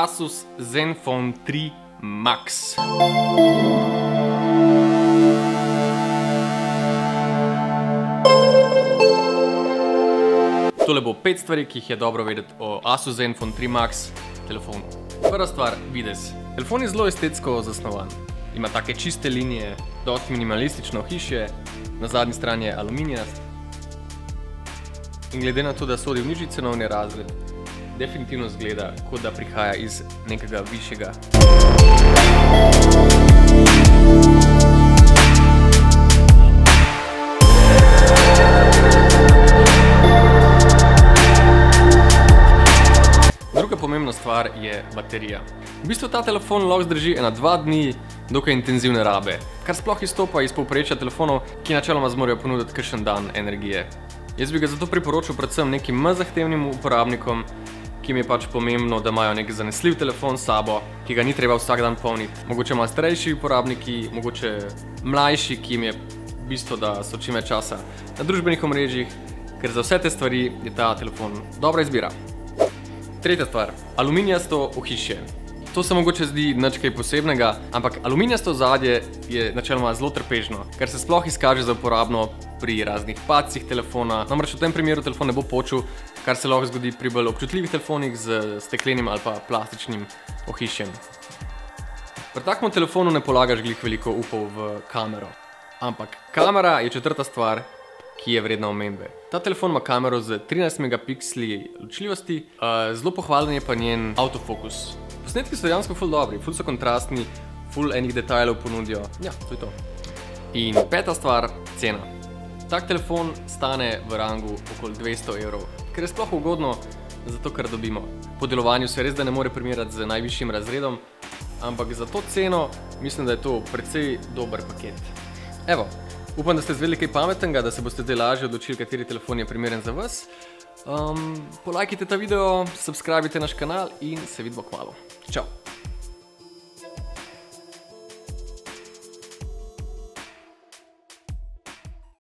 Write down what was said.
Asus Zenfone 3 Max. Tole bo 5 stvari, ki jih je dobro vedeti o Asus Zenfone 3 Max telefonu. Prva stvar, videz. Telefon je zelo estetsko zasnovan. Ima take čiste linije, dosti minimalistično ohišje, na zadnji strani je aluminijast. In glede na to, da sodi v nižji cenovni razred, definitivno zgleda, kot da prihaja iz nekega višjega. Druga pomembna stvar je baterija. V bistvu ta telefon lahko zdrži 1-2 dni dokaj intenzivne rabe, kar sploh izstopa iz povprečja telefonov, ki načeloma zmorejo ponuditi kakšen dan energije. Jaz bi ga zato priporočil predvsem nekim manj zahtevnim uporabnikom, ki jim je pač pomembno, da imajo nek zanesljiv telefon s sabo, ki ga ni treba vsak dan polniti. Mogoče malo starejši uporabniki, mogoče mlajši, ki jim je bistvo, da so čim več časa na družbenih omrežjih, ker za vse te stvari je ta telefon dobra izbira. Tretja stvar, aluminijasto ohišje. To se mogoče zdi nič kaj posebnega, ampak aluminijasto ozadje je načeloma zelo trpežno, kar se sploh izkaže za uporabno pri raznih padcih telefona. Namreč v tem primeru telefon ne bo počil, kar se lahko zgodi pri bolj občutljivih telefonih z steklenim ali pa plastičnim ohišjem. Pri takem telefonu ne polagaš glih veliko upov v kamero. Ampak kamera je četrta stvar, ki je vredna omembe. Ta telefon ima kamero z 13 megapiksli ločljivosti, zelo pohvalen je pa njen autofokus. Posnetki so dejansko ful dobri, ful so kontrastni, ful enih detajlov ponudijo. Ja, to je to. In peta stvar, cena. Tak telefon stane v rangu okoli 200 evrov, ker je sploh ugodno, zato ker dobimo. Po delovanju se res da ne more primerjati z najvišjim razredom, ampak za to ceno mislim, da je to precej dober paket. Evo, upam, da ste izvedeli kaj pametnega, da se boste zdaj lažje odločili, kateri telefon je primeren za vas. Polajkajte ta video, subscribite naš kanal in se vidimo kmalu. Čau!